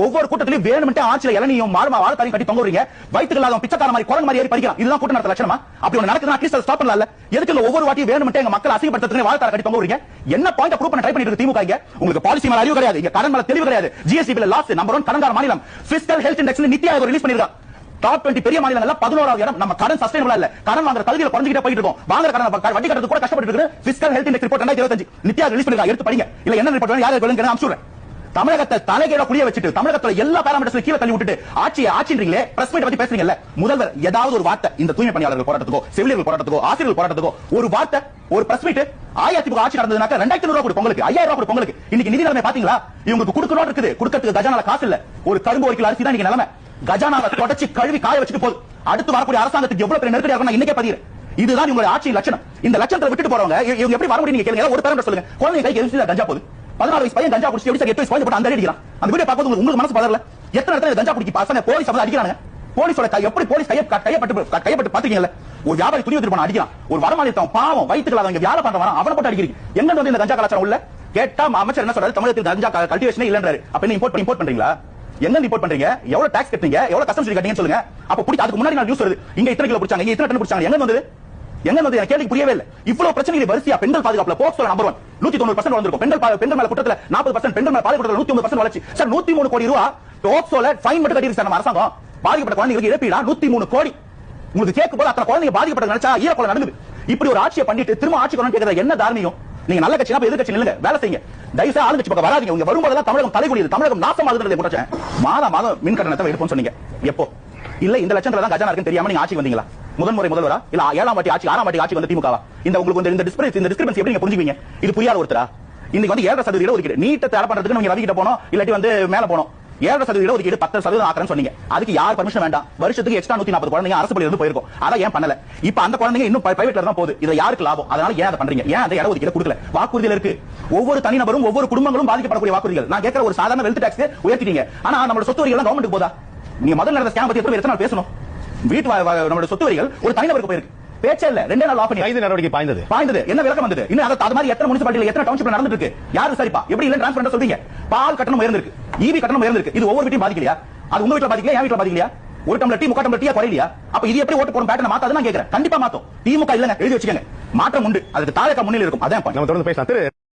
ஒவ்வொரு கூட்டத்திலும் வேணும்னே ஆட்சியில இளநியும் வாழ்த்தாரையும் கட்டி தொங்குறீங்க. வயிற்றுக்கு இல்லாத பிச்சைக்கார மாதிரி குரங்கு மாதிரி ஏறி பறிக்கலாம். இதுதான் கூட்ட நடத்த லட்சணமா? அப்படி ஒண்ணு நடக்குதுன்னா அட்லீஸ்ட் அதை ஸ்டாப் பண்ணல. எதுக்கு ஒவ்வொரு வாட்டியும் வேணும்னே எங்க மக்கள் அசிங்கப்படுத்துறதுக்கு வாழ்த்தாரை கட்டி தொங்குறீங்க? என்ன பாயிண்ட் ப்ரூவ் பண்ண ட்ரை பண்ணிட்டு இருக்கு திமுக? உங்களுக்கு பாலிசி மேல அறிவு கிடையாது, இங்க கடன் மேல தெளிவு கிடையாது. ஜிஎஸ்டி பில் லாஸ்ட் நம்பர் 1 கடன்கார மாநிலம். Fiscal health index NITI Aayog release பண்ணிருக்காங்க. டாப் 20 பெரிய மாநிலங்கள்ல 11வது இடம். நம்ம கடன் சஸ்டைனபிளா இல்ல, கடன் வாங்குற தகுதியில குறைஞ்சிட்டே போயிட்டு இருக்கோம். வாங்குற கடன் வட்டி கட்டறது கூட கஷ்டப்பட்டு இருக்கு. Fiscal health index report 2025 NITI Aayog release பண்ணிருக்காங்க. எடுத்து படிங்க. இல்ல என்ன ரிப்போர்ட் யாரை கேளுங்க அம்சுறேன். தமிழகத்தை தலைகீழ குடிய வச்சிட்டு தமிழகத்துல எல்லா பாராமீட்டர்ஸ் கீழ தள்ளி விட்டுட்டு ஆட்சின்றீங்களே, பிரஸ் மீட் பத்தி பேசுறீங்கல்ல, முதல்வர் ஏதாவது ஒரு வார்த்தை இந்த தூய்மை பணியாளர்கள் போராட்டத்துக்கோ செவிலியர்கள் போராட்டத்துக்கோ ஆசிரியர்கள் போராட்டத்துக்கோ ஒரு வார்த்தை ஒரு பிரஸ் மீட் அதிமுக ஆட்சி நடந்ததுனாக்க 2500 ரூபாய் பொங்கலுக்கு 5000 ரூபாய் பொங்கலுக்கு இன்னைக்கு நிதி நிலைமை பாத்தீங்களா? இவங்களுக்கு கொடுக்கணும் இருக்குது, கொடுக்கிறதுக்கு கஜானால காசு இல்ல. ஒரு கரும்பு ஒரு கிலோ அரிசி தான் இன்னைக்கு நிலைமை. கஜானாவை தொடச்சி கழுவி காய வச்சுட்டு போகுது. அடுத்து வரக்கூடிய அரசாங்கத்துக்கு எவ்வளவு பெரிய நெருக்கடியா இருக்கும் இன்னைக்கே பதிகிறேன். இதுதான் உங்களுடைய ஆட்சி லட்சணம். இந்த லட்சணத்தை விட்டுட்டு போறவங்க இவங்க எப்படி வர முடியும் நீங்க கேளுங்க. ஒரு பேரண்ட் சொல்லுங்க, குழந்தை கைக்கு எரிச்சு கஞ்சா போகுது. 16 வயசு பையன் கஞ்சா குடிச்சு எப்படி 8 வயசு பையன் போட்டு அந்த அடிக்கிறான். அந்த வீடியோ பார்க்கும்போது உங்களுக்கு மனசு பதறல? எத்தனை இடத்துல கஞ்சா குடிக்கி பசங்க போலீஸ் வந்து அடிக்கிறாங்க. போலீஸோட எப்படி போலீஸ் கையப்பட்டு பாத்தீங்கல்ல? ஒரு வியாபாரி துணி எடுத்து போன அடிக்கிறான். ஒரு வடமாநிலத்தவன் பாவம் வயிற்றுல அவங்க வியாபாரம் பண்றவன் அவனை போட்டு அடிக்கிறீங்க. எங்க வந்து இந்த கஞ்சா கலாச்சாரம் உள்ள கேட்டா அமைச்சர் என்ன சொல்றாரு? தமிழகத்தில் கஞ்சா கல்டிவேஷனே இல்லன்றாரு. அப்ப என்ன இம்போர்ட் பண்றீங்களா? எங்க இம்போர்ட் பண்றீங்க? எவ்வளவு டாக்ஸ் கட்டுறீங்க? எவ்வளவு கஸ்டம்ஸ் டியூட்டி கட்டுறீங்கன்னு சொல்லுங்க. அப்ப புடி அதுக்கு முன்னாடி நான் நியூஸ் வருது. இங்க இத்தனை கிலோ பிடிச்சாங்க, இங்க இத்தனை டன் பிடிச்சாங்க. எங்க வந்தது? எங்க வந்து கேள்வி புரியவே இல்ல. இவ்வளவு பிரச்சனைகள் வரிசையா பெண்கள் பாதுகாப்புல போக்சோ நம்பர் 1 190% வளர்ந்திருக்கும். பெண்கள் மேல குற்றத்துல 40%, பெண்கள் மேல பாலியல் குற்றத்துல 109% வளர்ச்சி. சார் 103 கோடி ரூபாய் போக்சோல ஃபைன் மட்டும் கட்டிருக்கு சார் நம்ம அரசாங்கம். பாதிக்கப்பட்ட குழந்தைகளுக்கு இழப்பீடா 103 கோடி. உங்களுக்கு கேட்கும் போது அத்தனை குழந்தைங்க பாதிக்கப்பட்ட நினைச்சா ஈரக்கொலை நடக்குது. இப்படி ஒரு ஆட்சியை பண்ணிட்டு திரும்ப ஆட்சி கொண்டு கேட்கறது என்ன தார்மீகம்? நீங்க நல்ல கட்சினா எதிர்கட்சி நில்லுங்க, வேலை செய்யுங்க. தயவு செய்து ஆளுங்கட்சி பக்கம் வராதீங்க. உங்க வரும்போதெல்லாம் தமிழகம் தலைகுனியுது, தமிழகம் நாசமாகுதுன்றதை குற்றச்சாட்டு. மாதம் மின் கட்டணத்தை எடுப்போம்னு சொன்னீங்க. எப்போ? இல்ல இந்த லட்சத்துல தான் கஜானா இருக்குன்னு தெரியாம நீங்க ஆட்சி வந்தீங்களா? முதன்முறை முதல்வரா இல்ல 7ஆம் வாட்டி ஆட்சி 6ஆம் வாட்டி ஆட்சி வந்து திமுகவா? இந்த உங்களுக்கு வந்து இந்த டிஸ்கிரிபன்சி எப்படி நீங்க புரிஞ்சுவீங்க? இது புரியாத ஒருத்தரா? இன்னைக்கு வந்து 7% ஒதுக்கீடு நீட்ட தயார் பண்றதுக்கு நீங்க ரவி கிட்ட போனோம், இல்லாட்டி வந்து மேல போனோம். 7% ஒதுக்கீடு 10% ஆக்குறேன்னு சொன்னீங்க. அதுக்கு யார் பர்மிஷன் வேண்டாம்? வருஷத்துக்கு எக்ஸ்ட்ரா 140 குழந்தைங்க அரசு பள்ளியில இருந்து போயிருக்கும். அத ஏன் பண்ணல? இப்ப அந்த குழந்தைங்க இன்னும் பிரைவேட்ல தான் போகுது. இது யாருக்கு லாபம்? அதனால ஏன் அதை பண்றீங்க? ஏன் அந்த இட ஒதுக்கீடு கொடுக்கல? வாக்குறுதியில இருக்கு. ஒவ்வொரு தனிநபரும் ஒவ்வொரு குடும்பங்களும் பாதிக்கப்படக்கூடிய வாக்குறுதிகள். நான் கேட்கிற ஒரு சாதாரண வெல்த் டாக்ஸ் உயர்த்திட்டீங்க. ஆனா நம்ம சொத்து வரிகள் கவர்மெண்ட்டுக்கு போதா? நீங்க முதல்ல நடந்த ஸ்கேம் பத்தி எத்தனை நாள் பேசணும்? வீட்டு நம்மளுடைய சொத்து வரிகள் ஒரு தனிநபருக்கு போயிருக்கு. பேச்சே இல்ல. 2 நாள் ஆஃப் பண்ணி கைது நடவடிக்கை பாய்ந்தது. என்ன விளக்கம் வந்தது? இன்னும் அது மாதிரி எத்தனை முனிசிபாலிட்டில எத்தனை டவுன்ஷிப்ல நடந்துட்டு இருக்கு? யாரு சரிப்பா? எப்படி இல்ல டிரான்ஸ்பரண்டா சொல்றீங்க? பால் கட்டணம் உயர்ந்திருக்கு, ஈவி கட்டணம் உயர்ந்திருக்கு. இது ஒவ்வொரு வீட்டையும் பாதிக்கலையா? அது உங்க வீட்ல பாதிக்கலையா? என் வீட்ல பாதிக்கலையா? ஒரு டம்ளர் டீ முக்கா டம்ளர் டீயா குறையலையா? அப்ப இது எப்படி ஓட்டு போடும் பேட்டர்ன் மாத்தாதுன்னு நான் கேக்குறேன். கண்டிப்பா மாத்தும். திமுக இல்லங்க, எழுதி வச்சுக்கங்க. மாற்றம் உண்டு. அதுக்கு தாயக முன்னிலை இருக்கும். அதான் நம்ம தொடர்ந்து பேசலாம்.